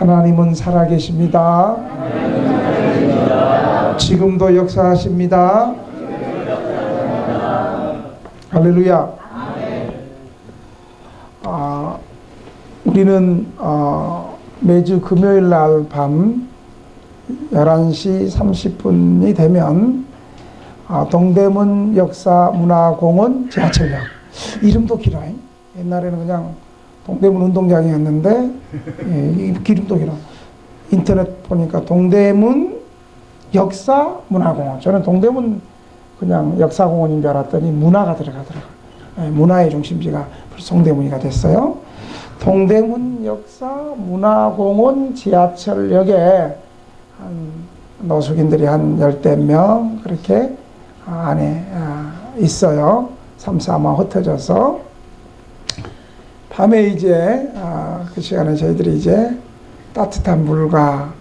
하나님은 살아계십니다. 지금도 역사하십니다. 할렐루야. 우리는 매주 금요일 날 밤 11시 30분이 되면 동대문 역사문화공원 지하철역, 이름도 길어요. 옛날에는 그냥 동대문 운동장이었는데 이름도 길어. 인터넷 보니까 동대문 역사문화공원. 저는 동대문 그냥 역사공원인 줄 알았더니 문화가 들어가더라고요. 문화의 중심지가 벌써 동대문이가 됐어요. 동대문 역사문화공원 지하철역에 한 노숙인들이 한 10명 그렇게 안에 있어요. 삼삼아 흩어져서. 밤에 이제 그 시간에 저희들이 이제 따뜻한 물과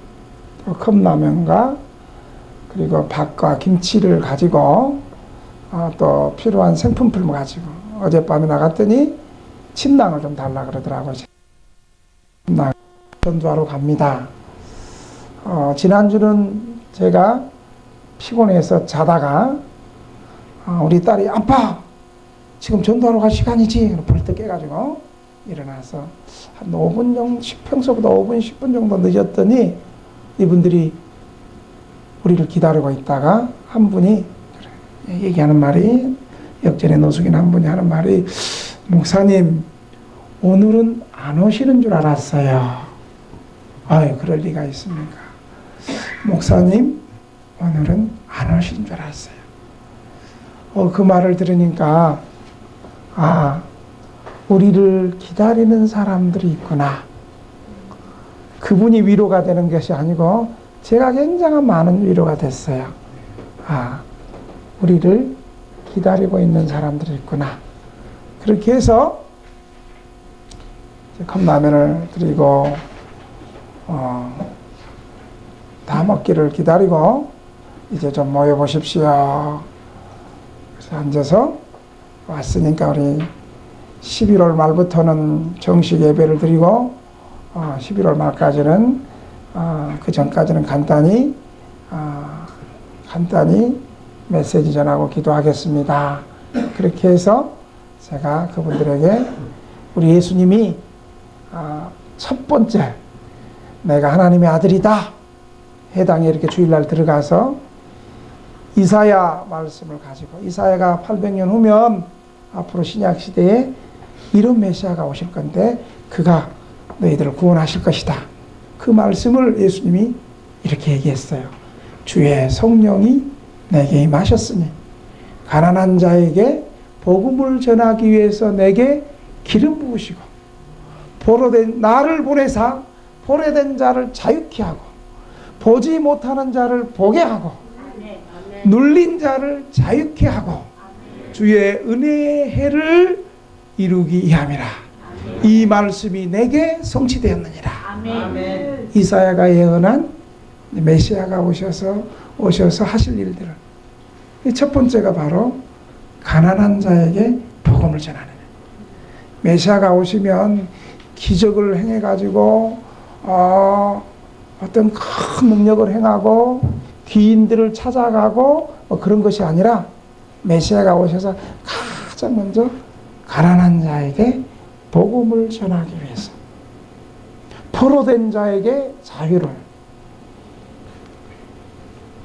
또 컵라면과 그리고 밥과 김치를 가지고 또 필요한 생품품을 가지고 어젯밤에 나갔더니 침낭을 좀 달라 그러더라고요. 침낭 전도하러 갑니다. 지난주는 제가 피곤해서 자다가 우리 딸이 아빠 지금 전도하러 갈 시간이지 벌떡 깨가지고 일어나서 한 5분 정도, 평소보다 5분 10분 정도 늦었더니 이분들이 우리를 기다리고 있다가 한 분이 얘기하는 말이, 역전의 노숙인 한 분이 하는 말이, 목사님 오늘은 안 오시는 줄 알았어요. 아유, 그럴 리가 있습니까? 목사님 오늘은 안 오시는 줄 알았어요. 그 말을 들으니까 우리를 기다리는 사람들이 있구나. 그분이 위로가 되는 것이 아니고 제가 굉장한 많은 위로가 됐어요. 우리를 기다리고 있는 사람들이 있구나. 그렇게 해서 컵라면을 드리고 다 먹기를 기다리고 이제 좀 모여보십시오. 그래서 앉아서 왔으니까 우리 11월 말부터는 정식 예배를 드리고 11월 말까지는 그 전까지는 간단히 메시지 전하고 기도하겠습니다. 그렇게 해서 제가 그분들에게 우리 예수님이 첫 번째 내가 하나님의 아들이다 해당에 이렇게 주일날 들어가서 이사야 말씀을 가지고, 이사야가 800년 후면 앞으로 신약 시대에 이런 메시아가 오실 건데 그가 너희들을 구원하실 것이다. 그 말씀을 예수님이 이렇게 얘기했어요. 주의 성령이 내게 임하셨으니 가난한 자에게 복음을 전하기 위해서 내게 기름 부으시고 나를 보내사 포로된 자를 자유케 하고 보지 못하는 자를 보게 하고 눌린 자를 자유케 하고 주의 은혜의 해를 이루기 위함이라. 이 말씀이 내게 성취되었느니라. 아멘. 이사야가 예언한 메시아가 오셔서 하실 일들을, 첫 번째가 바로 가난한 자에게 복음을 전하는, 메시아가 오시면 기적을 행해가지고 어떤 큰 능력을 행하고 귀인들을 찾아가고 그런 것이 아니라 메시아가 오셔서 가장 먼저 가난한 자에게 복음을 전하기 위해서, 포로된 자에게 자유를,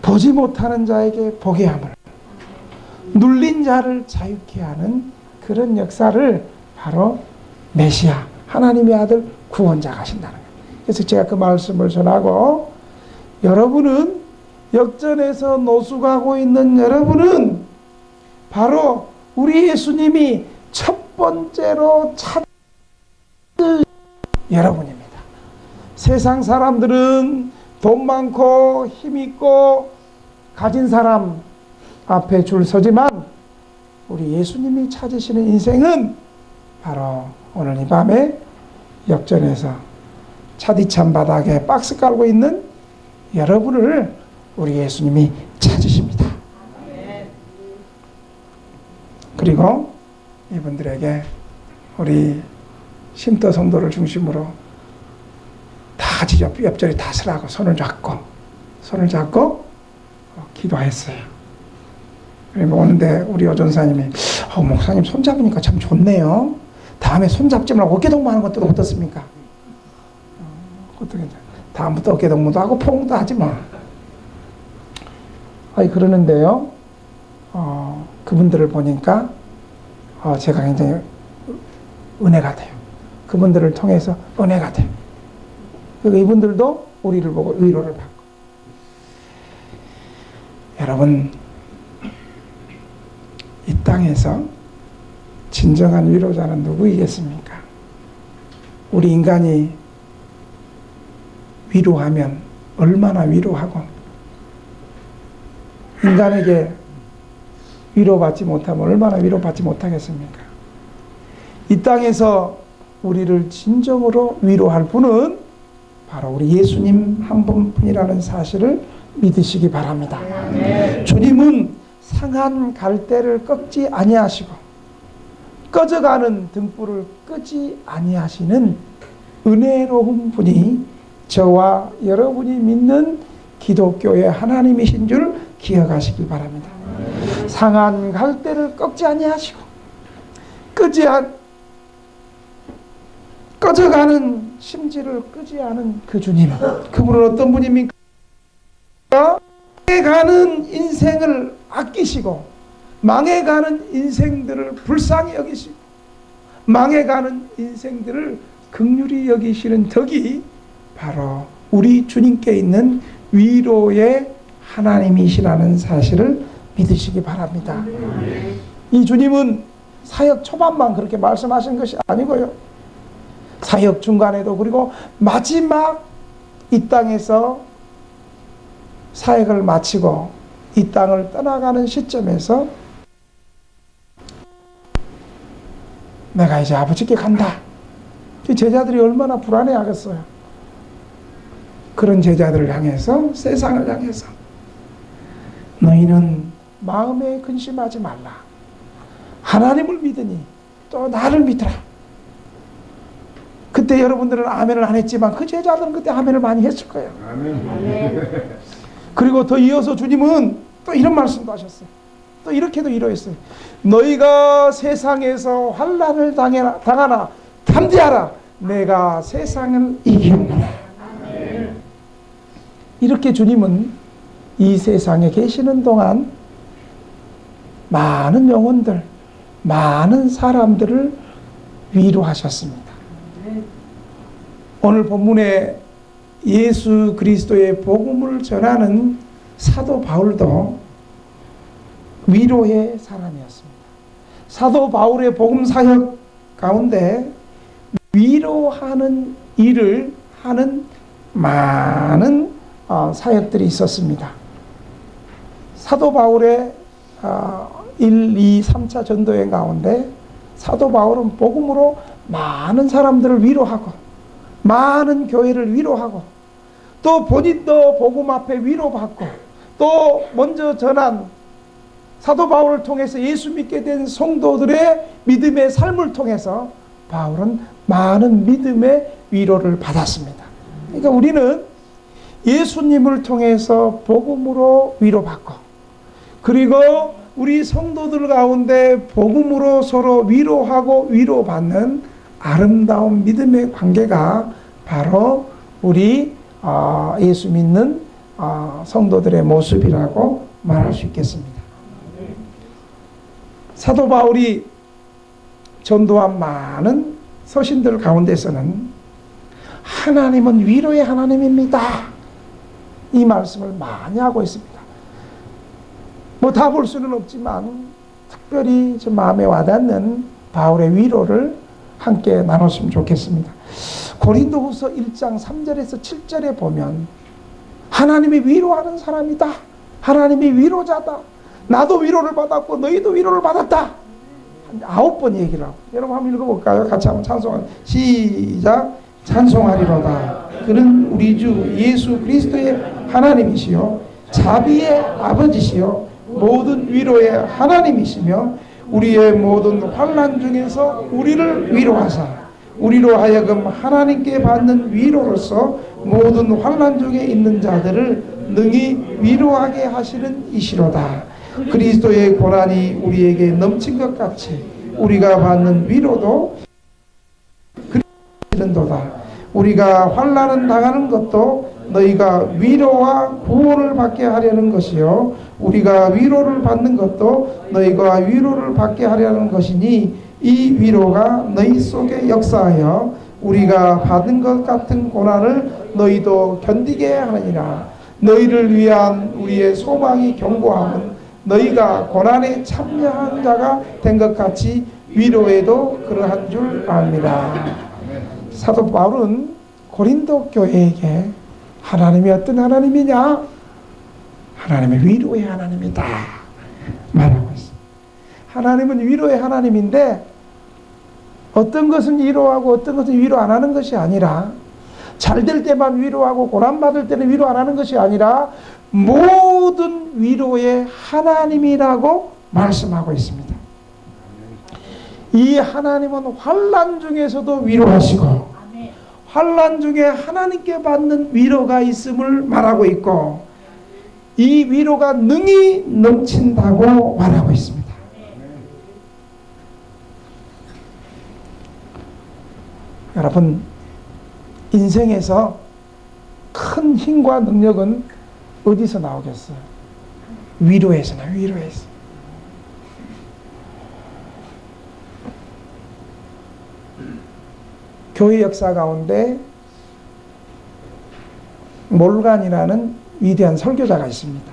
보지 못하는 자에게 보게 함을, 눌린 자를 자유케 하는 그런 역사를 바로 메시아, 하나님의 아들 구원자가 하신다는 거예요. 그래서 제가 그 말씀을 전하고, 여러분은 역전에서 노숙하고 있는 여러분은 바로 우리 예수님이 첫 번째로 찾을 여러분입니다. 세상 사람들은 돈 많고 힘 있고 가진 사람 앞에 줄 서지만 우리 예수님이 찾으시는 인생은 바로 오늘 이 밤에 역전에서 차디찬 바닥에 박스 깔고 있는 여러분을 우리 예수님이 찾으십니다. 그리고 이분들에게 우리 심터 성도를 중심으로 다 옆자리 다스라고 손을 잡고 기도했어요. 그리고 오는데 우리 여전사님이 목사님 손 잡으니까 참 좋네요. 다음에 손 잡지 말고 어깨동무 하는 것도 어떻습니까? 어떻게 다음부터 어깨동무도 하고 포옹도 하지 뭐. 그러는데요. 그분들을 보니까 제가 굉장히 은혜가 돼요. 그분들을 통해서 은혜가 돼요. 그리고 이분들도 우리를 보고 위로를 받고. 여러분, 이 땅에서 진정한 위로자는 누구이겠습니까? 우리 인간이 위로하면 얼마나 위로하고, 인간에게 위로받지 못하면 얼마나 위로받지 못하겠습니까? 이 땅에서 우리를 진정으로 위로할 분은 바로 우리 예수님 한 분뿐이라는 사실을 믿으시기 바랍니다. 주님은 상한 갈대를 꺾지 아니하시고 꺼져가는 등불을 끄지 아니하시는 은혜로운 분이 저와 여러분이 믿는 기독교의 하나님이신 줄 기억하시길 바랍니다. 상한 갈대를 꺾지 아니하시고 꺼져가는 심지를 끄지 않은 그 주님, 그분은 어떤 분입니까? 망해가는 인생을 아끼시고 망해가는 인생들을 불쌍히 여기시고 망해가는 인생들을 긍휼히 여기시는 덕이 바로 우리 주님께 있는 위로의 하나님이시라는 사실을 믿으시기 바랍니다. 이 주님은 사역 초반만 그렇게 말씀하신 것이 아니고요. 사역 중간에도, 그리고 마지막 이 땅에서 사역을 마치고 이 땅을 떠나가는 시점에서 내가 이제 아버지께 간다. 제자들이 얼마나 불안해하겠어요. 그런 제자들을 향해서, 세상을 향해서 너희는 마음에 근심하지 말라. 하나님을 믿으니 또 나를 믿으라. 그때 여러분들은 아멘을 안 했지만 그 제자들은 그때 아멘을 많이 했을 거예요. 아멘. 그리고 더 이어서 주님은 또 이런 말씀도 하셨어요. 또 이렇게도 이러했어요. 너희가 세상에서 환난을 당하나 담대하라. 내가 세상을 이기었노라. 이렇게 주님은 이 세상에 계시는 동안 많은 영혼들, 많은 사람들을 위로하셨습니다. 오늘 본문에 예수 그리스도의 복음을 전하는 사도 바울도 위로의 사람이었습니다. 사도 바울의 복음 사역 가운데 위로하는 일을 하는 많은 사역들이 있었습니다. 사도 바울의 1, 2, 3차 전도여행 가운데 사도 바울은 복음으로 많은 사람들을 위로하고 많은 교회를 위로하고 또 본인도 복음 앞에 위로받고 또 먼저 전한 사도 바울을 통해서 예수 믿게 된 성도들의 믿음의 삶을 통해서 바울은 많은 믿음의 위로를 받았습니다. 그러니까 우리는 예수님을 통해서 복음으로 위로받고 그리고 우리 성도들 가운데 복음으로 서로 위로하고 위로받는 아름다운 믿음의 관계가 바로 우리 예수 믿는 성도들의 모습이라고 말할 수 있겠습니다. 사도 바울이 전도한 많은 서신들 가운데서는 하나님은 위로의 하나님입니다. 이 말씀을 많이 하고 있습니다. 뭐 다 볼 수는 없지만 특별히 제 마음에 와닿는 바울의 위로를 함께 나눴으면 좋겠습니다. 고린도후서 1장 3절에서 7절에 보면 하나님이 위로하는 사람이다. 하나님이 위로자다. 나도 위로를 받았고 너희도 위로를 받았다. 한 9번 얘기를 하고. 여러분 한번 읽어볼까요? 같이 한번 찬송하자. 시작. 찬송하리로다. 그는 우리 주 예수 그리스도의 하나님이시요 자비의 아버지시요 모든 위로의 하나님이시며 우리의 모든 환난 중에서 우리를 위로하사 우리로 하여금 하나님께 받는 위로로서 모든 환난 중에 있는 자들을 능히 위로하게 하시는 이시로다. 그리스도의 고난이 우리에게 넘친 것 같이 우리가 받는 위로도 그리스도다. 우리가 환난을 당하는 것도 너희가 위로와 구원을 받게 하려는 것이요 우리가 위로를 받는 것도 너희가 위로를 받게 하려는 것이니 이 위로가 너희 속에 역사하여 우리가 받은 것 같은 고난을 너희도 견디게 하느니라. 너희를 위한 우리의 소망이 견고함은 너희가 고난에 참여한 자가 된 것 같이 위로에도 그러한 줄 압니다. 사도 바울은 고린도 교회에게 하나님이 어떤 하나님이냐? 하나님의 위로의 하나님이다 말하고 있습니다. 하나님은 위로의 하나님인데 어떤 것은 위로하고 어떤 것은 위로 안 하는 것이 아니라 잘 될 때만 위로하고 고난받을 때는 위로 안 하는 것이 아니라 모든 위로의 하나님이라고 말씀하고 있습니다. 이 하나님은 환난 중에서도 위로하시고 환난 중에 하나님께 받는 위로가 있음을 말하고 있고 이 위로가 능히 넘친다고 말하고 있습니다. 여러분, 인생에서 큰 힘과 능력은 어디서 나오겠어요? 위로에서 나와요. 위로에서. 교회 역사 가운데 몰간이라는 위대한 설교자가 있습니다.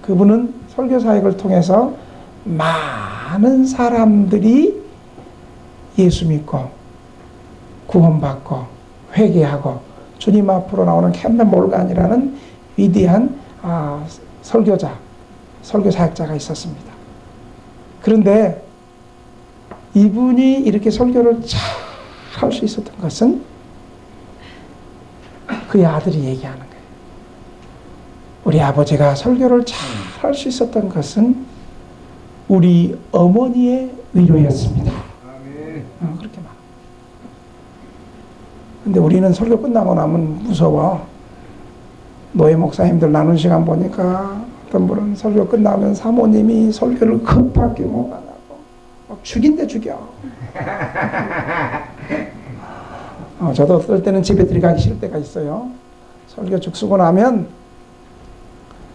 그분은 설교 사역을 통해서 많은 사람들이 예수 믿고 구원받고 회개하고 주님 앞으로 나오는 캔맨 몰간이라는 위대한 설교자, 설교 사역자가 있었습니다. 그런데 이분이 이렇게 설교를 잘 할 수 있었던 것은 그의 아들이 얘기하는 거예요. 우리 아버지가 설교를 잘 할 수 있었던 것은 우리 어머니의 위로였습니다. 그렇게 말. 근데 우리는 설교 끝나고 나면 무서워. 노예 목사님들 나눈 시간 보니까 어떤 분은 설교 끝나면 사모님이 설교를 급하게 못 안 하고 막 죽인대 죽여. 저도 어떨 때는 집에 들어가기 싫을 때가 있어요. 설교 쭉 쓰고 나면.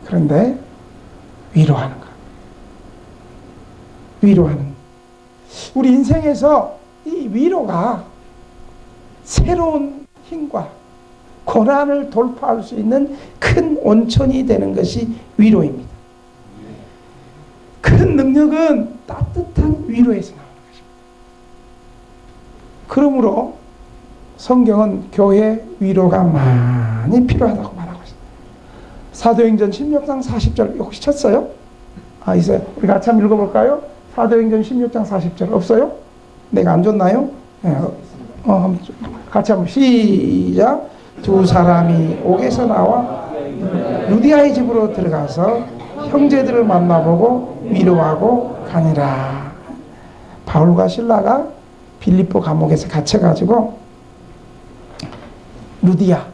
그런데 위로하는 거. 위로하는. 우리 인생에서 이 위로가 새로운 힘과 고난을 돌파할 수 있는 큰 온천이 되는 것이 위로입니다. 큰 능력은 따뜻한 위로에서 나오는 것입니다. 그러므로 성경은 교회 위로가 많이 필요하다고 말하고 있습니다. 사도행전 16장 40절 혹시 쳤어요? 있어요. 우리 같이 한번 읽어볼까요? 사도행전 16장 40절 없어요? 내가 안 줬나요? 네. 같이 한번 시작. 두 사람이 옥에서 나와 루디아의 집으로 들어가서 형제들을 만나보고 위로하고 가니라. 바울과 실라가 빌립보 감옥에서 갇혀가지고 루디아,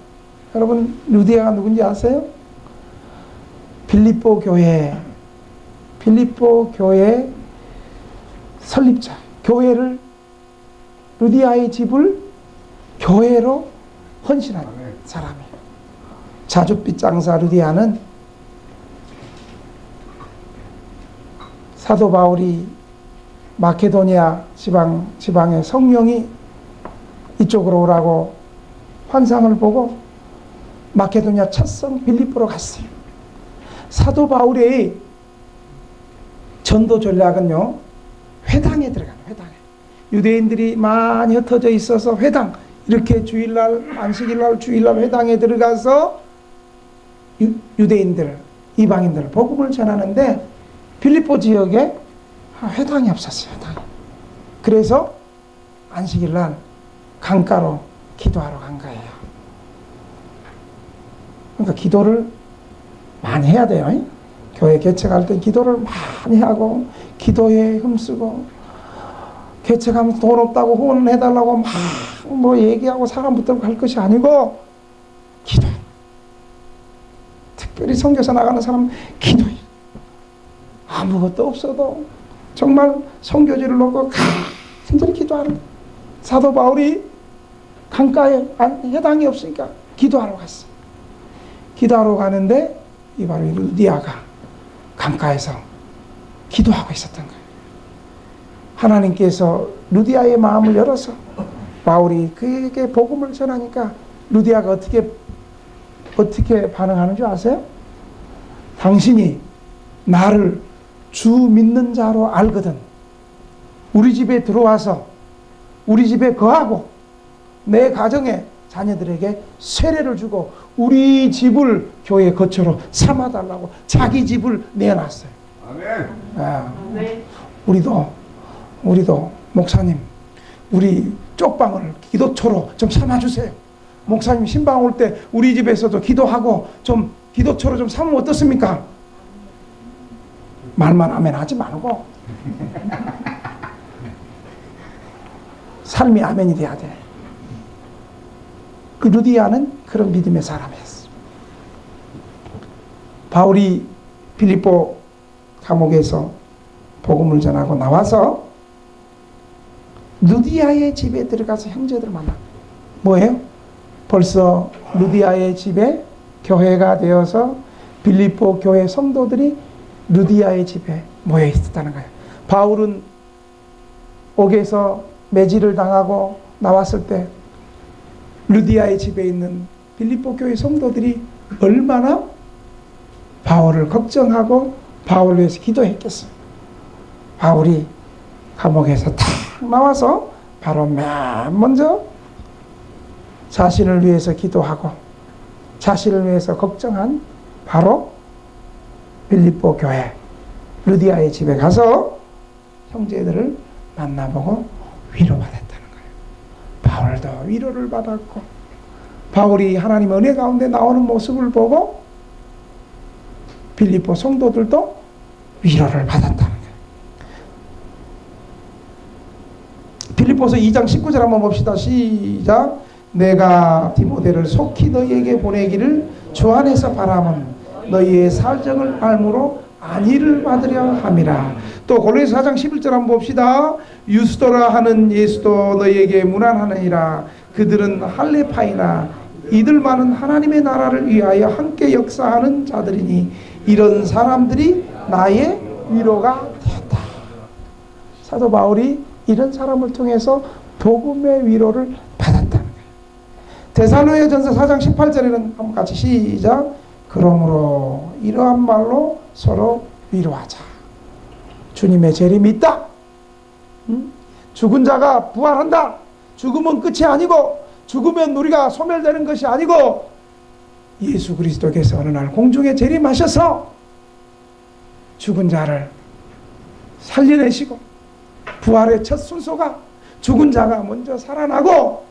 여러분 루디아가 누군지 아세요? 빌립보 교회 설립자, 교회를 루디아의 집을 교회로 헌신한 사람이에요. 자줏빛 장사 루디아는 사도 바울이 마케도니아 지방의 성령이 이쪽으로 오라고 환상을 보고 마케도니아 첫성 빌립보로 갔어요. 사도 바울의 전도 전략은요, 회당에 들어가는 회당에. 유대인들이 많이 흩어져 있어서 회당, 이렇게 주일날, 안식일날, 주일날 회당에 들어가서 유대인들, 이방인들 복음을 전하는데 빌립보 지역에 회당이 없었어요. 회당이. 그래서 안식일날 강가로 기도하러 간 거예요. 그러니까 기도를 많이 해야 돼요. 교회 개척할 때 기도를 많이 하고 기도에 힘쓰고 개척하면서 돈 없다고 후원을 해달라고 막 뭐 얘기하고 사람 붙들고 갈 것이 아니고 특별히 선교사 나가는 사람 기도해. 아무것도 없어도 정말 선교지를 놓고 간절히 기도하는 거예요. 사도 바울이 강가에 해당이 없으니까 기도하러 갔어. 기도하러 가는데 이 바로 루디아가 강가에서 기도하고 있었던 거예요. 하나님께서 루디아의 마음을 열어서 바울이 그에게 복음을 전하니까 루디아가 어떻게 반응하는 줄 아세요? 당신이 나를 주 믿는 자로 알거든 우리 집에 들어와서 우리 집에 거하고 내 가정에 자녀들에게 세례를 주고 우리 집을 교회 거처로 삼아달라고 자기 집을 내어놨어요. 아멘. 아, 우리도 목사님 우리 쪽방을 기도처로 좀 삼아주세요. 목사님 신방 올 때 우리 집에서도 기도하고 좀 기도처로 좀 삼으면 어떻습니까? 말만 아멘 하지 말고 삶이 아멘이 돼야 돼. 그 루디아는 그런 믿음의 사람이었어. 바울이 빌립보 감옥에서 복음을 전하고 나와서 루디아의 집에 들어가서 형제들 만나. 뭐예요? 벌써 루디아의 집에 교회가 되어서 빌립보 교회 성도들이 루디아의 집에 모여 있었다는 거예요. 바울은 옥에서 매질을 당하고 나왔을 때 루디아의 집에 있는 빌립보 교회 성도들이 얼마나 바울을 걱정하고 바울을 위해서 기도했겠어요. 바울이 감옥에서 탁 나와서 바로 맨 먼저 자신을 위해서 기도하고 자신을 위해서 걱정한 바로 빌립보 교회 루디아의 집에 가서 형제들을 만나보고 위로받았다는 거예요. 바울도 위로를 받았고 바울이 하나님 은혜 가운데 나오는 모습을 보고 빌립보 성도들도 위로를 받았다는 거예요. 빌립보서 2장 19절 한번 봅시다. 시작. 내가 디모데를 속히 너희에게 보내기를 주 안에서 바람은 너희의 살정을 알므로 안위를 받으려 함이라. 또 골로새 4장 11절 한번 봅시다. 유스도라 하는 예수도 너희에게 무난하느니라. 그들은 할례파이나 이들만은 하나님의 나라를 위하여 함께 역사하는 자들이니 이런 사람들이 나의 위로가 되었다. 사도 바울이 이런 사람을 통해서 복음의 위로를 받았다는 거예요. 데살로니가전서 4장 18절에는 한번 같이 시작. 그러므로 이러한 말로 서로 위로하자. 주님의 재림이 있다. 죽은 자가 부활한다. 죽음은 끝이 아니고 죽으면 우리가 소멸되는 것이 아니고 예수 그리스도께서 어느 날 공중에 재림하셔서 죽은 자를 살려내시고 부활의 첫 순서가 죽은 자가 먼저 살아나고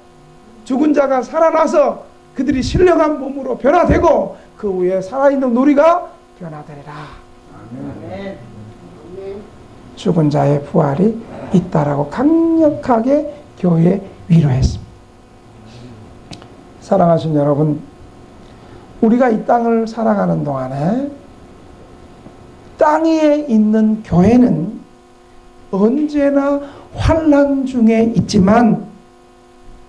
죽은 자가 살아나서 그들이 신령한 몸으로 변화되고 그 후에 살아있는 우리가 변화되리라. 아멘. 죽은 자의 부활이 있다라고 강력하게 교회에 위로했습니다. 사랑하신 여러분, 우리가 이 땅을 살아가는 동안에 땅 위에 있는 교회는 언제나 환난 중에 있지만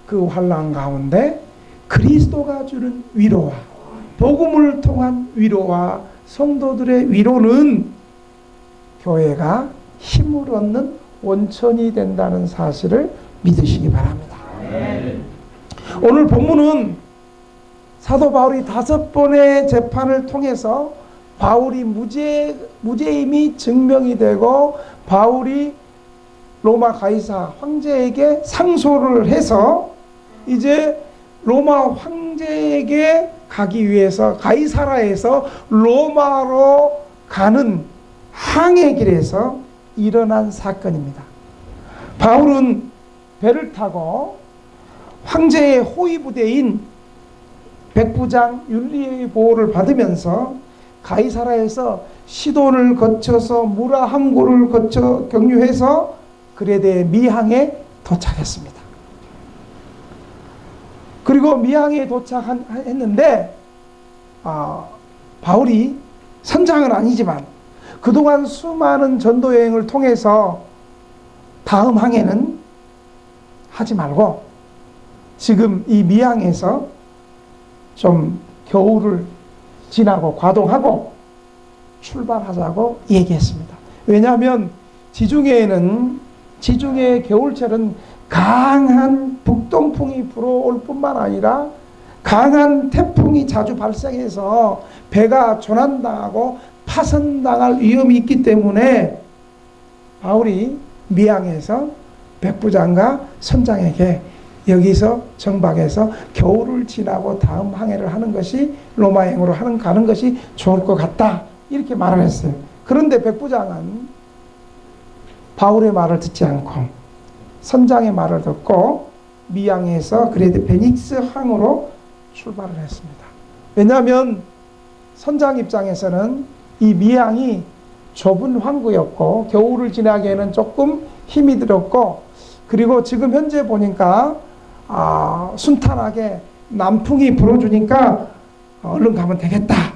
그 환난 가운데 그리스도가 주는 위로와 복음을 통한 위로와 성도들의 위로는 교회가 힘을 얻는 원천이 된다는 사실을 믿으시기 바랍니다. 오늘 본문은 사도 바울이 5번의 재판을 통해서 바울이 무죄임이 증명이 되고 바울이 로마 가이사 황제에게 상소를 해서 이제 로마 황제에게 가기 위해서 가이사라에서 로마로 가는 항해 길에서 일어난 사건입니다. 바울은 배를 타고 황제의 호위 부대인 백부장 율리의 보호를 받으면서 가이사라에서 시돈을 거쳐서 무라 항구를 거쳐 경유해서 그레데 미항에 도착했습니다. 그리고 미항에 도착했는데 바울이 선장은 아니지만 그동안 수많은 전도 여행을 통해서 다음 항해는 하지 말고 지금 이 미항에서 좀 겨울을 지나고 과동하고 출발하자고 얘기했습니다. 왜냐하면 지중해의 겨울철은 강한 북동풍이 불어올 뿐만 아니라 강한 태풍이 자주 발생해서 배가 조난당하고 파손당할 위험이 있기 때문에 바울이 미항에서 백부장과 선장에게 여기서 정박해서 겨울을 지나고 다음 항해를 하는 것이 로마행으로 가는 것이 좋을 것 같다 이렇게 말을 했어요. 그런데 백부장은 바울의 말을 듣지 않고 선장의 말을 듣고 미항에서 그레데 페닉스 항으로 출발을 했습니다. 왜냐하면 선장 입장에서는 이 미항이 좁은 항구였고 겨울을 지나기에는 조금 힘이 들었고 그리고 지금 현재 보니까 순탄하게 남풍이 불어주니까 얼른 가면 되겠다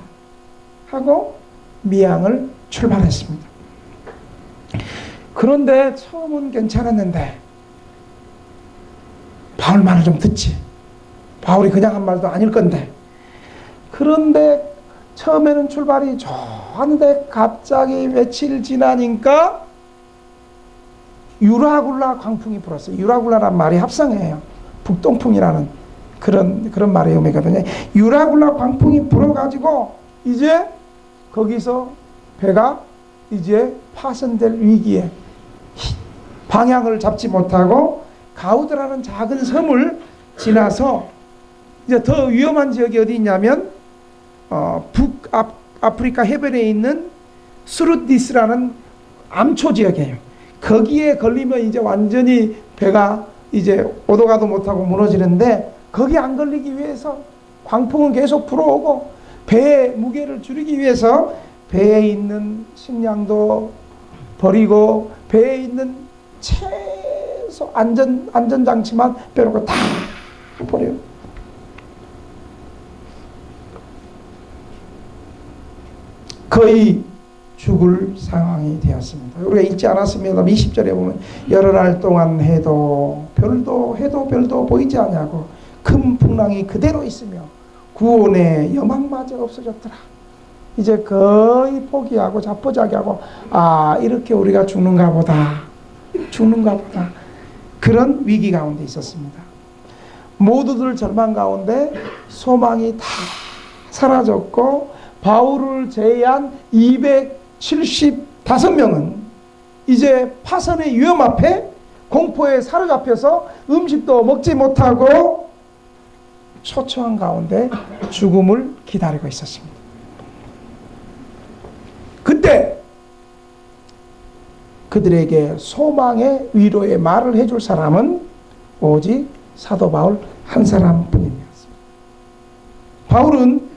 하고 미항을 출발했습니다. 그런데 처음은 괜찮았는데 바울 말을 좀 듣지. 바울이 그냥 한 말도 아닐 건데. 그런데 처음에는 출발이 좋았는데 갑자기 며칠 지나니까 유라굴라 광풍이 불었어요. 유라굴라란 말이 합성이에요. 북동풍이라는 그런 말의 의미거든요. 유라굴라 광풍이 불어가지고 이제 거기서 배가 이제 파손될 위기에 방향을 잡지 못하고 가우드라는 작은 섬을 지나서 이제 더 위험한 지역이 어디 있냐면 북아프리카 해변에 있는 스루디스라는 암초 지역이에요. 거기에 걸리면 이제 완전히 배가 이제 오도 가도 못하고 무너지는데 거기 안 걸리기 위해서 광풍은 계속 불어오고 배의 무게를 줄이기 위해서 배에 있는 식량도 버리고 배에 있는 최소 안전장치만 빼놓고 다 버려요. 거의 죽을 상황이 되었습니다. 우리가 읽지 않았습니다. 20절에 보면 여러 날 동안 해도 별도 보이지 않냐고 큰 풍랑이 그대로 있으며 구원의 여망마저 없어졌더라. 이제 거의 포기하고 자포자기하고 이렇게 우리가 죽는가 보다 그런 위기 가운데 있었습니다. 모두들 절망 가운데 소망이 다 사라졌고 바울을 제외한 275명은 이제 파선의 위험 앞에 공포에 사로잡혀서 음식도 먹지 못하고 초췌한 가운데 죽음을 기다리고 있었습니다. 그때 그들에게 소망의 위로의 말을 해줄 사람은 오직 사도 바울 한 사람뿐이었습니다. 바울은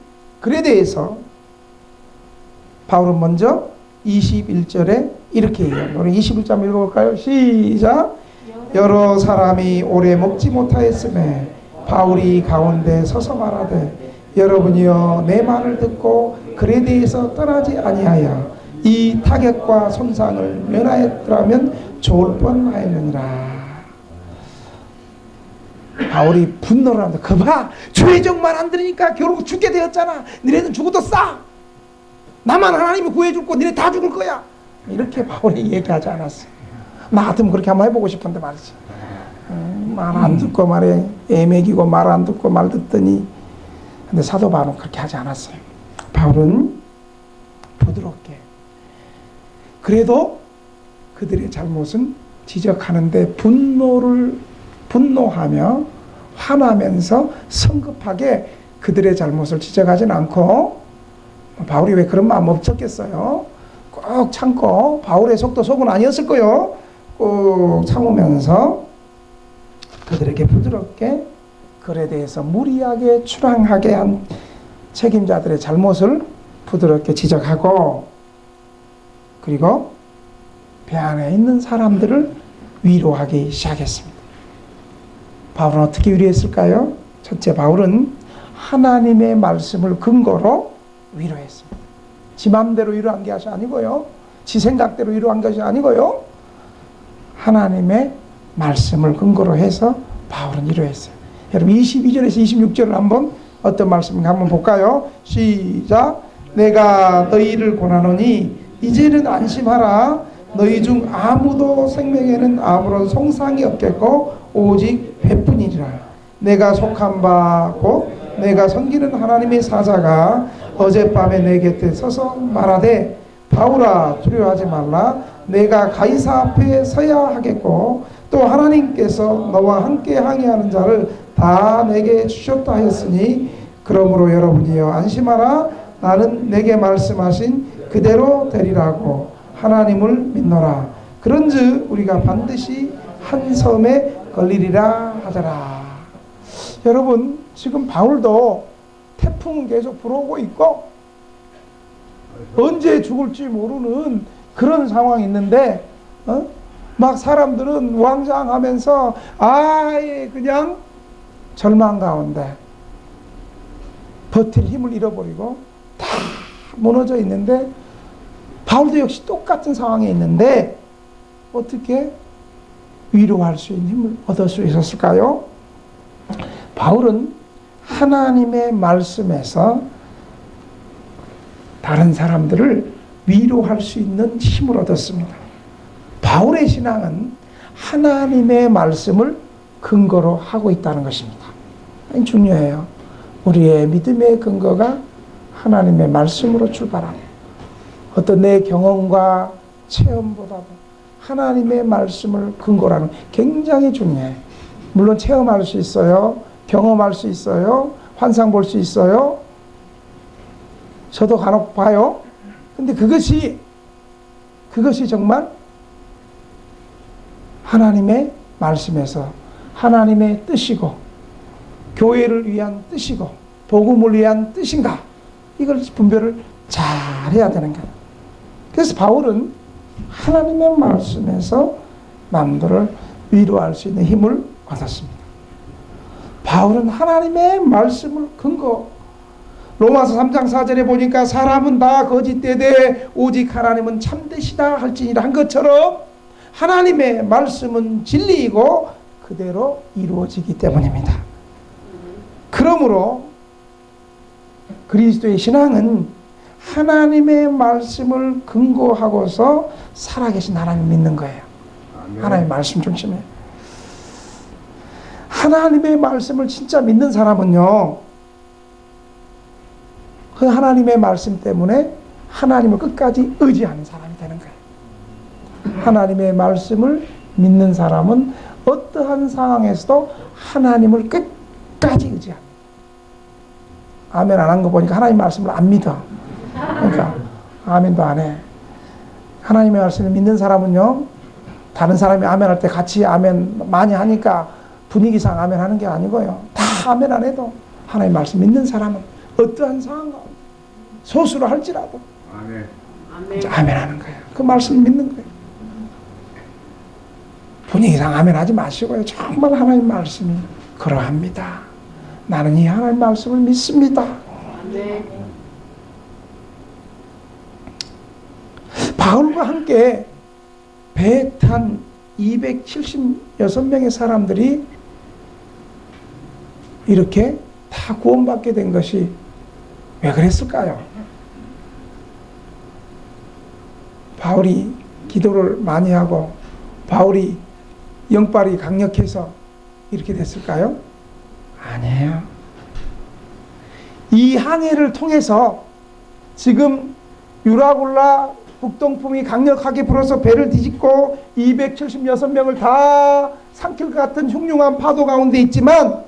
먼저 21절에 이렇게 얘기해요. 우리 21절 읽어볼까요? 시작. 여러 사람이 오래 먹지 못하였음에 바울이 가운데 서서 말하되 여러분이여 내 말을 듣고 그레데에서 떠나지 아니하여 이 타격과 손상을 면하였더라면 좋을 뻔하였느니라. 바울이 분노를 합니다. 거봐, 죄적 말 안 들으니까 결국 죽게 되었잖아. 너네는 죽어도 싸. 나만 하나님이 구해줄 거 너네 다 죽을 거야. 이렇게 바울이 얘기하지 않았어요. 나 같으면 그렇게 한번 해보고 싶은데 말이지. 말 안 듣고 말에 애매기고 말 안 듣고 말 듣더니. 근데 사도 바울은 그렇게 하지 않았어요. 바울은 부드럽게 그래도 그들의 잘못은 지적하는데 분노하며 화나면서 성급하게 그들의 잘못을 지적하지는 않고 바울이 왜 그런 마음 없었겠어요? 꼭 참고 바울의 속은 아니었을 거요. 꼭 참으면서 그들에게 부드럽게 그에 대해서 무리하게 추랑하게 한 책임자들의 잘못을 부드럽게 지적하고 그리고 배 안에 있는 사람들을 위로하기 시작했습니다. 바울은 어떻게 위로했을까요? 첫째, 바울은 하나님의 말씀을 근거로 위로했습니다. 지 맘대로 위로한 것이 아니고요. 지 생각대로 위로한 것이 아니고요. 하나님의 말씀을 근거로 해서 바울은 위로했어요. 여러분 22절에서 26절을 한번 어떤 말씀인가 한번 볼까요? 시작. 내가 너희를 권하노니 이제는 안심하라. 너희 중 아무도 생명에는 아무런 손상이 없겠고 오직 배뿐이니라. 내가 속한 바 곧 내가 섬기는 하나님의 사자가 어젯밤에 내 곁에 서서 말하되 바울아 두려워하지 말라. 내가 가이사 앞에 서야 하겠고 또 하나님께서 너와 함께 항해하는 자를 다 내게 주셨다 하였으니 그러므로 여러분이여 안심하라. 나는 내게 말씀하신 그대로 되리라고 하나님을 믿노라. 그런즉 우리가 반드시 한 섬에 걸리리라 하더라. 여러분 지금 바울도 태풍은 계속 불어오고 있고 언제 죽을지 모르는 그런 상황이 있는데 막 사람들은 왕장하면서 아예 그냥 절망 가운데 버틸 힘을 잃어버리고 다 무너져 있는데 바울도 역시 똑같은 상황에 있는데 어떻게 위로할 수 있는 힘을 얻을 수 있었을까요? 바울은 하나님의 말씀에서 다른 사람들을 위로할 수 있는 힘을 얻었습니다. 바울의 신앙은 하나님의 말씀을 근거로 하고 있다는 것입니다. 중요해요. 우리의 믿음의 근거가 하나님의 말씀으로 출발하고 어떤 내 경험과 체험보다도 하나님의 말씀을 근거로 하는 굉장히 중요해요. 물론 체험할 수 있어요. 경험할 수 있어요. 환상 볼 수 있어요. 저도 간혹 봐요. 근데 그것이 정말 하나님의 말씀에서 하나님의 뜻이고 교회를 위한 뜻이고 복음을 위한 뜻인가 이걸 분별을 잘 해야 되는 거예요. 그래서 바울은 하나님의 말씀에서 남들을 위로할 수 있는 힘을 얻었습니다. 바울은 하나님의 말씀을 근거 로마서 3장 4절에 보니까 사람은 다 거짓되되 오직 하나님은 참되시다 할지니라 한 것처럼 하나님의 말씀은 진리이고 그대로 이루어지기 때문입니다. 그러므로 그리스도의 신앙은 하나님의 말씀을 근거하고서 살아계신 하나님을 믿는 거예요. 하나님의 말씀 중심에. 하나님의 말씀을 진짜 믿는 사람은요, 그 하나님의 말씀 때문에 하나님을 끝까지 의지하는 사람이 되는 거예요. 하나님의 말씀을 믿는 사람은 어떠한 상황에서도 하나님을 끝까지 의지합니다. 아멘 안 한 거 보니까 하나님 말씀을 안 믿어. 그러니까 아멘도 안 해. 하나님의 말씀을 믿는 사람은요, 다른 사람이 아멘 할 때 같이 아멘 많이 하니까 분위기상 아멘 하는 게 아니고요. 다 아멘 안 해도 하나님 말씀 믿는 사람은 어떠한 상황 가운데 소수로 할지라도 아멘 하는 거예요. 그 말씀을 믿는 거예요. 분위기상 아멘 하지 마시고요. 정말 하나님 말씀이 그러합니다. 나는 이 하나님 말씀을 믿습니다. 바울과 함께 배에 탄 276명의 사람들이 이렇게 다 구원받게 된 것이 왜 그랬을까요? 바울이 기도를 많이 하고 바울이 영빨이 강력해서 이렇게 됐을까요? 아니에요. 이 항해를 통해서 지금 유라굴라 북동풍이 강력하게 불어서 배를 뒤집고 276명을 다 삼킬 것 같은 흉흉한 파도 가운데 있지만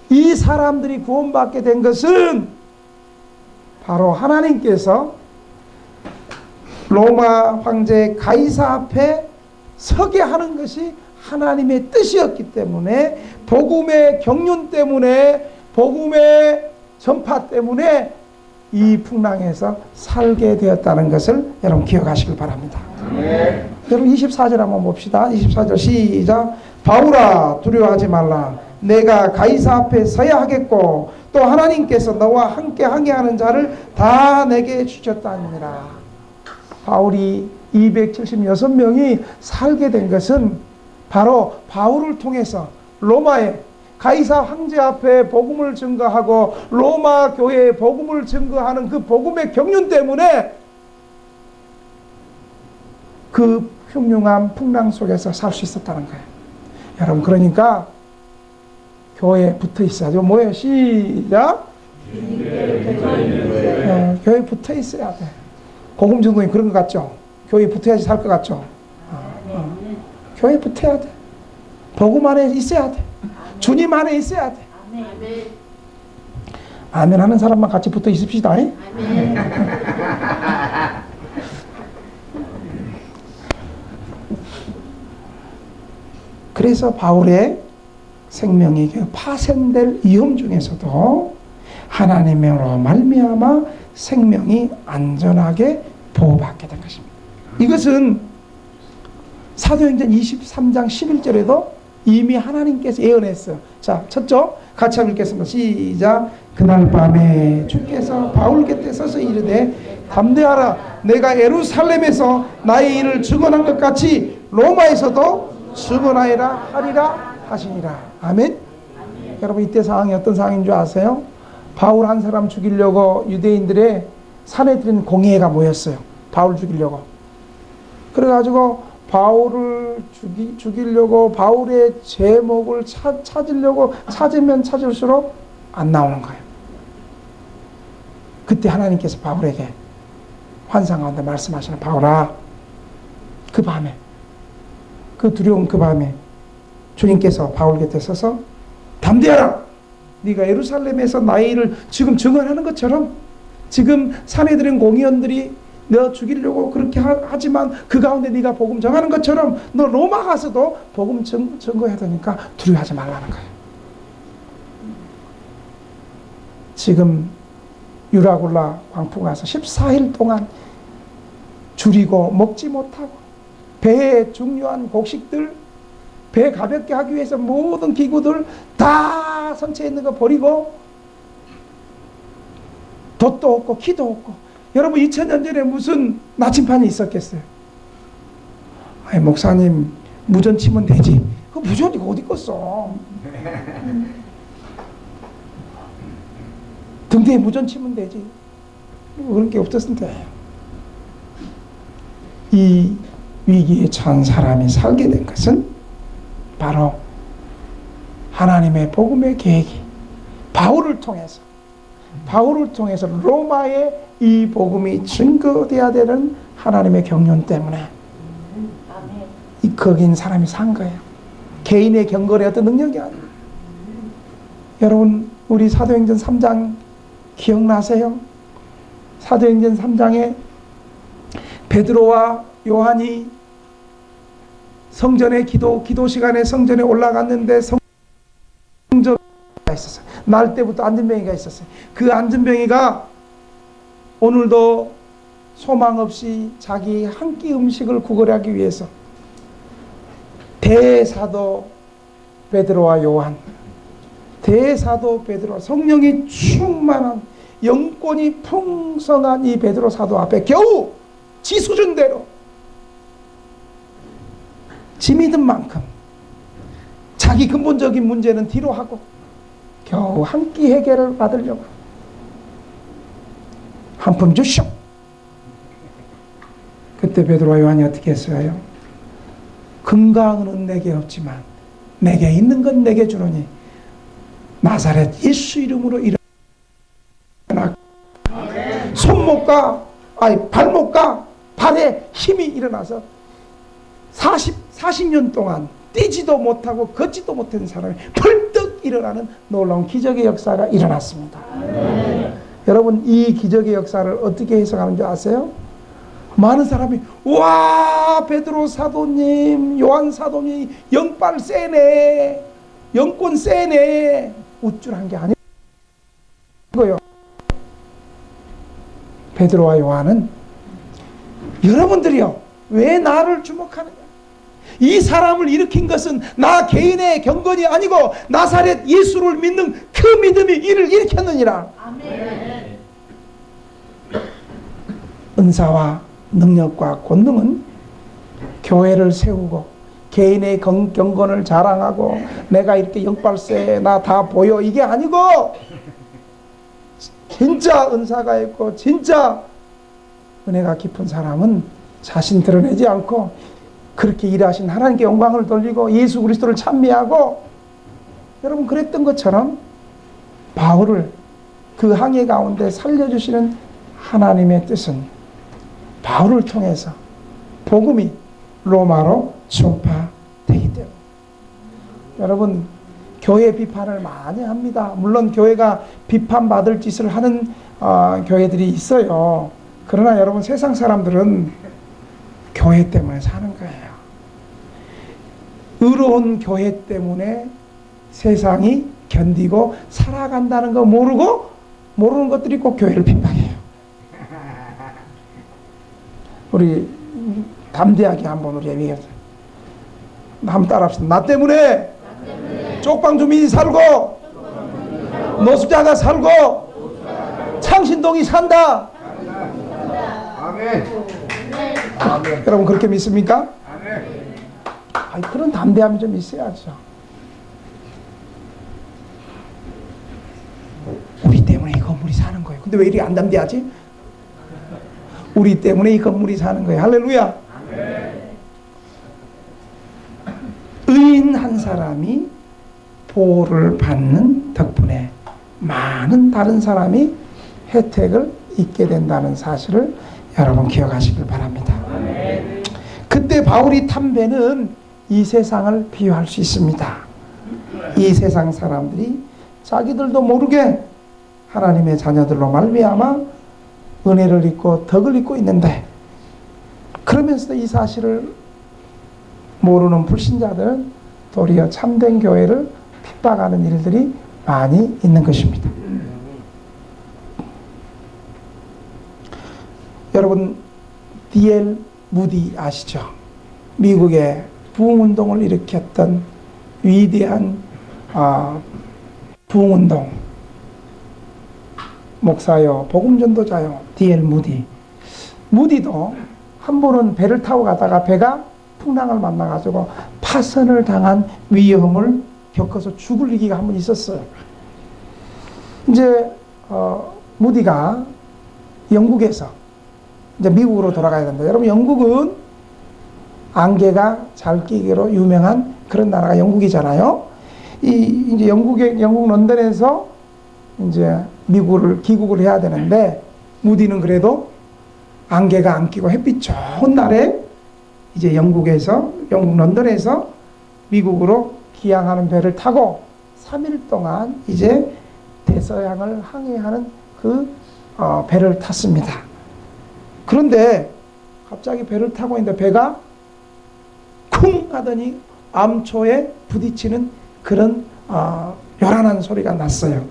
이 사람들이 구원받게 된 것은 바로 하나님께서 로마 황제 가이사 앞에 서게 하는 것이 하나님의 뜻이었기 때문에 복음의 경륜 때문에 복음의 전파 때문에 이 풍랑에서 살게 되었다는 것을 여러분 기억하시길 바랍니다. 네. 여러분 24절 한번 봅시다. 24절 시작. 바울아 두려워하지 말라. 내가 가이사 앞에 서야 하겠고 또 하나님께서 너와 함께 항해하는 자를 다 내게 주셨다니라. 바울이 276명이 살게 된 것은 바로 바울을 통해서 로마에 가이사 황제 앞에 복음을 증거하고 로마 교회에 복음을 증거하는 그 복음의 경륜 때문에 그 흉흉한 풍랑 속에서 살 수 있었다는 거예요. 여러분, 그러니까 교회에 붙어 있어야죠. 뭐예요? 시작. 교회에 붙어 있어야 돼. 고금 전도인 그런 것 같죠? 교회에 붙어야지 살 것 같죠? 교회에 붙어야 돼. 복음 안에 있어야 돼. 주님 안에 있어야 돼. 아멘 하는 사람만 같이 붙어 있읍시다. 그래서 바울의 생명이 파생될 위험 중에서도 하나님으로 말미암아 생명이 안전하게 보호받게 된 것입니다. 이것은 사도행전 23장 11절에도 이미 하나님께서 예언했어요. 자, 첫째 같이 한번 읽겠습니다. 시작. 그날 밤에 주께서 바울 곁에 서서 이르되 담대하라. 내가 예루살렘에서 나의 일을 증언한 것 같이 로마에서도 증언하리라 하리라 하시니라. 아멘. 여러분, 이때 상황이 어떤 상황인 줄 아세요? 바울 한 사람 죽이려고 유대인들의 사내들인 공회가 모였어요. 바울 죽이려고. 그래가지고 바울을 죽이려고 바울의 제목을 찾으려고 찾으면 찾을수록 안 나오는 거예요. 그때 하나님께서 바울에게 환상 가운데 말씀하시는, 바울아, 그 밤에, 그 두려운 그 밤에 주님께서 바울 곁에 서서 담대하라. 네가 예루살렘에서 나의 일을 지금 증언하는 것처럼 지금 사내들인 공의원들이 너 죽이려고 그렇게 하지만 그 가운데 네가 복음 전하는 것처럼 너 로마 가서도 복음 증거해야 되니까 두려워하지 말라는 거예요. 지금 유라굴라 광풍 가서 14일 동안 줄이고 먹지 못하고 배에 중요한 곡식들, 배 가볍게 하기 위해서 모든 기구들 다 선체에 있는 거 버리고 돛도 없고 키도 없고. 여러분, 2000년 전에 무슨 나침판이 있었겠어요? 아니, 목사님 무전 치면 되지. 그 무전이 어디 있겠어? 등대에 무전 치면 되지. 그런 게 없었는데 이 위기에 처한 사람이 살게 된 것은 바로 하나님의 복음의 계획이 바울을 통해서 로마에 이 복음이 증거되어야 되는 하나님의 경륜 때문에 이 거긴 사람이 산 거예요. 개인의 경건의 어떤 능력이 아니에요. 여러분, 우리 사도행전 3장 기억나세요? 사도행전 3장에 베드로와 요한이 성전에 기도 시간에 성전에 올라갔는데 성전에 있었어요. 날 때부터 안전병이가 있었어요. 그 안전병이가 오늘도 소망 없이 자기 한 끼 음식을 구걸하기 위해서 대사도 베드로와 요한, 대사도 베드로, 성령이 충만한 영권이 풍성한 이 베드로 사도 앞에 겨우 지 수준대로 지 믿은 만큼 자기 근본적인 문제는 뒤로 하고 겨우 한 끼 해결을 받으려고 한 푼 주시오. 그때 베드로와 요한이 어떻게 했어요? 건강은 내게 없지만 내게 있는 건 내게 주노니 나사렛 예수 이름으로 일어나. 손목과 발목과 발에 힘이 일어나서 40년 동안 뛰지도 못하고 걷지도 못한 사람이 벌떡 일어나는 놀라운 기적의 역사가 일어났습니다. 여러분, 이 기적의 역사를 어떻게 해석하는 줄 아세요? 많은 사람이 와, 베드로 사도님, 요한 사도님 영빨 세네, 영권 세네, 우쭐한 게 아니고요. 베드로와 요한은 여러분들이요, 왜 나를 주목하느냐? 이 사람을 일으킨 것은 나 개인의 경건이 아니고 나사렛 예수를 믿는 그 믿음이 이를 일으켰느니라. 아멘. 은사와 능력과 권능은 교회를 세우고 개인의 경건을 자랑하고 내가 이렇게 역발세 나 다 보여 이게 아니고, 진짜 은사가 있고 진짜 은혜가 깊은 사람은 자신 드러내지 않고 그렇게 일하신 하나님께 영광을 돌리고 예수 그리스도를 찬미하고, 여러분 그랬던 것처럼 바울을 그 항해 가운데 살려주시는 하나님의 뜻은 바울을 통해서 복음이 로마로 전파되기 때문에. 여러분 교회 비판을 많이 합니다. 물론 교회가 비판받을 짓을 하는 교회들이 있어요. 그러나 여러분 세상 사람들은 교회 때문에 사는 거예요. 의로운 교회 때문에 세상이 견디고 살아간다는 거 모르는 것들이 꼭 교회를 핍박해요. 우리 담대하게 한번 우리 얘기해보자. 한번 따라합시다. 나 때문에 쪽방 주민이 살고 노숙자가 살고 창신동이 산다. 아멘. 여러분 그렇게 믿습니까? 아멘. 아니, 그런 담대함이 좀 있어야죠. 우리 때문에 이 건물이 사는 거예요. 근데 왜 이렇게 안 담대하지? 우리 때문에 이 건물이 사는 거예요. 할렐루야. 의인 한 사람이 보호를 받는 덕분에 많은 다른 사람이 혜택을 잊게 된다는 사실을 여러분 기억하시길 바랍니다. 그때 바울이 탄 배는 이 세상을 비유할 수 있습니다. 이 세상 사람들이 자기들도 모르게 하나님의 자녀들로 말미암아 은혜를 입고 덕을 입고 있는데, 그러면서도 이 사실을 모르는 불신자들은 도리어 참된 교회를 핍박하는 일들이 많이 있는 것입니다. 여러분 D.L. 무디 아시죠? 미국의 부흥운동을 일으켰던 위대한 부흥운동 목사요, 복음전도자요, D.L. 무디도 한 번은 배를 타고 가다가 배가 풍랑을 만나가지고 파선을 당한 위험을 겪어서 죽을 위기가 한 번 있었어요. 이제 무디가 영국에서 이제 미국으로 돌아가야 된다. 여러분 영국은 안개가 잘 끼기로 유명한 그런 나라가 영국이잖아요. 이제 영국 런던에서 이제 미국을 귀국을 해야 되는데, 무디는 그래도 안개가 안 끼고 햇빛 좋은 날에 이제 영국 런던에서 미국으로 기항하는 배를 타고 3일 동안 이제 대서양을 항해하는 그 배를 탔습니다. 그런데 갑자기 배를 타고 있는데 배가 쿵 하더니 암초에 부딪히는 그런 요란한 소리가 났어요.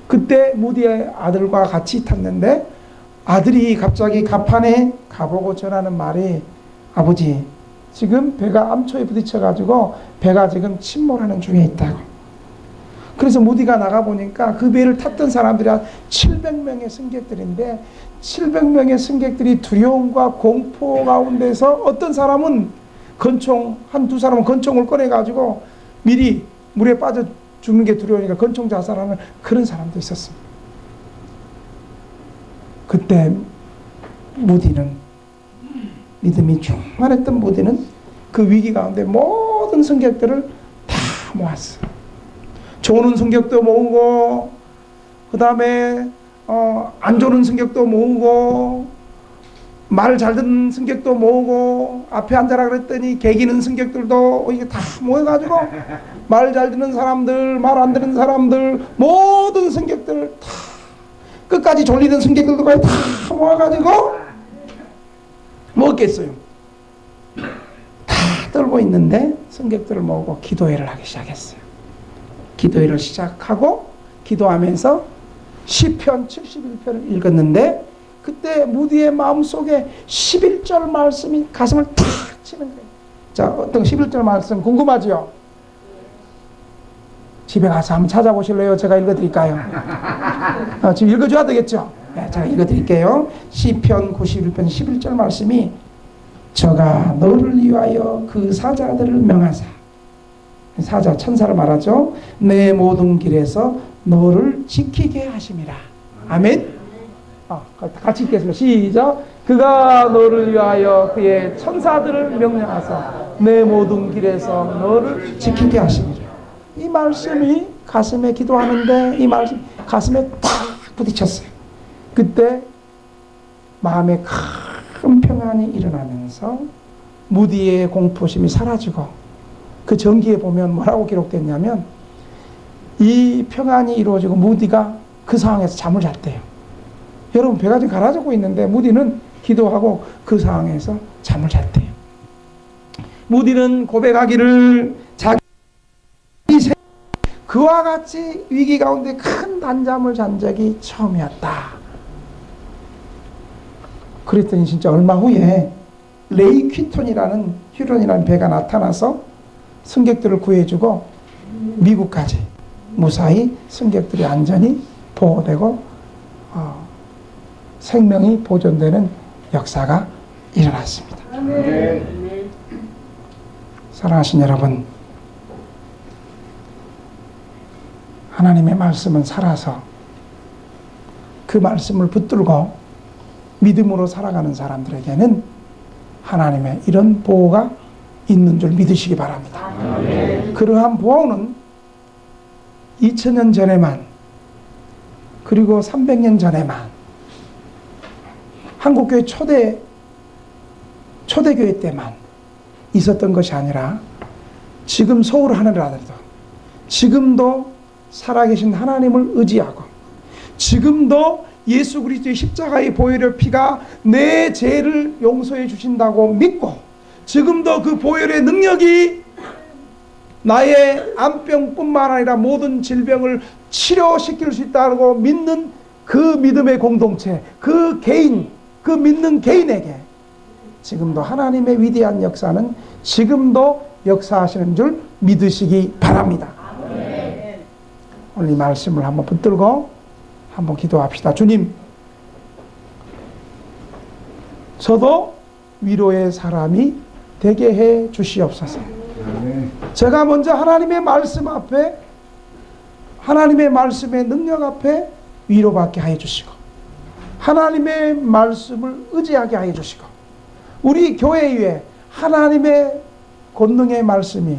그때 무디의 아들과 같이 탔는데 아들이 갑자기 갑판에 가보고 전하는 말이, 아버지 지금 배가 암초에 부딪혀가지고 배가 지금 침몰하는 중에 있다고. 그래서 무디가 나가보니까 그 배를 탔던 사람들이 한 700명의 승객들인데 700명의 승객들이 두려움과 공포 가운데서 어떤 사람은 한두 사람은 권총을 꺼내가지고 미리 물에 빠져 죽는 게 두려우니까 권총 자살하는 그런 사람도 있었습니다. 그때 무디는, 믿음이 충만했던 무디는 그 위기 가운데 모든 승객들을 다 모았어요. 좋은 승객도 모으고, 그 다음에 안 좋은 승객도 모으고, 말 잘 듣는 승객도 모으고, 앞에 앉아라 그랬더니 개기는 승객들도 이게 다 모여가지고 말 잘 듣는 사람들, 말 안 듣는 사람들, 모든 승객들 다, 끝까지 졸리는 승객들도 다 모아가지고 먹겠어요. 다 떨고 있는데 승객들을 모으고 기도회를 하기 시작했어요. 기도회를 시작하고 기도하면서 시편 71편을 읽었는데, 그때 무디의 마음속에 11절 말씀이 가슴을 탁 치는 거예요. 자, 어떤 11절 말씀 궁금하죠? 집에 가서 한번 찾아보실래요? 제가 읽어드릴까요? 지금 읽어줘야 되겠죠? 네, 제가 읽어드릴게요. 시편 91편 11절 말씀이 저가 너를 위하여 그 사자들을 명하사, 사자 천사를 말하죠. 내 모든 길에서 너를 지키게 하심이라. 아멘. 같이 읽겠습니다. 시작. 그가 너를 위하여 그의 천사들을 명령하사 내 모든 길에서 너를 지키게 하심이라. 이 말씀이 가슴에 기도하는데 이 말씀 가슴에 딱 부딪혔어요. 그때 마음에 큰 평안이 일어나면서 무디의 공포심이 사라지고, 그 전기에 보면 뭐라고 기록됐냐면 이 평안이 이루어지고 무디가 그 상황에서 잠을 잤대요. 여러분, 배가 지금 가라앉고 있는데 무디는 기도하고 그 상황에서 잠을 잤대요. 무디는 고백하기를 자기 그와 같이 위기 가운데 큰 단잠을 잔 적이 처음이었다. 그랬더니 진짜 얼마 후에 레이 퀴톤이라는 휴런이라는 배가 나타나서 승객들을 구해주고 미국까지 무사히 승객들이 안전히 보호되고 생명이 보존되는 역사가 일어났습니다. 아멘. 사랑하신 여러분, 하나님의 말씀은 살아서 그 말씀을 붙들고 믿음으로 살아가는 사람들에게는 하나님의 이런 보호가 있는 줄 믿으시기 바랍니다. 아멘. 그러한 보호는 2000년 전에만, 그리고 300년 전에만 한국교회 초대교회 때만 있었던 것이 아니라 지금 서울 하늘나라도 지금도 살아계신 하나님을 의지하고 지금도 예수 그리스도의 십자가의 보혈의 피가 내 죄를 용서해 주신다고 믿고 지금도 그 보혈의 능력이 나의 암병뿐만 아니라 모든 질병을 치료시킬 수 있다고 믿는 그 믿음의 공동체, 그 개인, 그 믿는 개인에게 지금도 하나님의 위대한 역사는 지금도 역사하시는 줄 믿으시기 바랍니다. 오늘 이 말씀을 한번 붙들고 한번 기도합시다. 주님, 저도 위로의 사람이 되게 해 주시옵소서. 아멘. 제가 먼저 하나님의 말씀 앞에, 하나님의 말씀의 능력 앞에 위로받게 하여 주시고 하나님의 말씀을 의지하게 하여 주시고 우리 교회 위에 하나님의 권능의 말씀이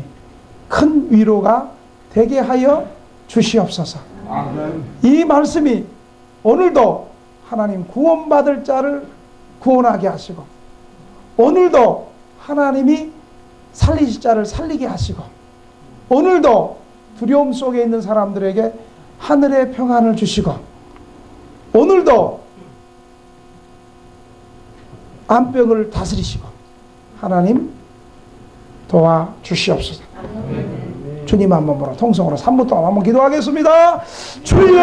큰 위로가 되게 하여 주시옵소서. 아멘. 이 말씀이 오늘도 하나님 구원받을 자를 구원하게 하시고 오늘도 하나님이 살리실 자를 살리게 하시고 오늘도 두려움 속에 있는 사람들에게 하늘의 평안을 주시고 오늘도 암병을 다스리시고 하나님 도와주시옵소서. 주님 한 번으로 통성으로 3분 동안 한번 기도하겠습니다. 주여!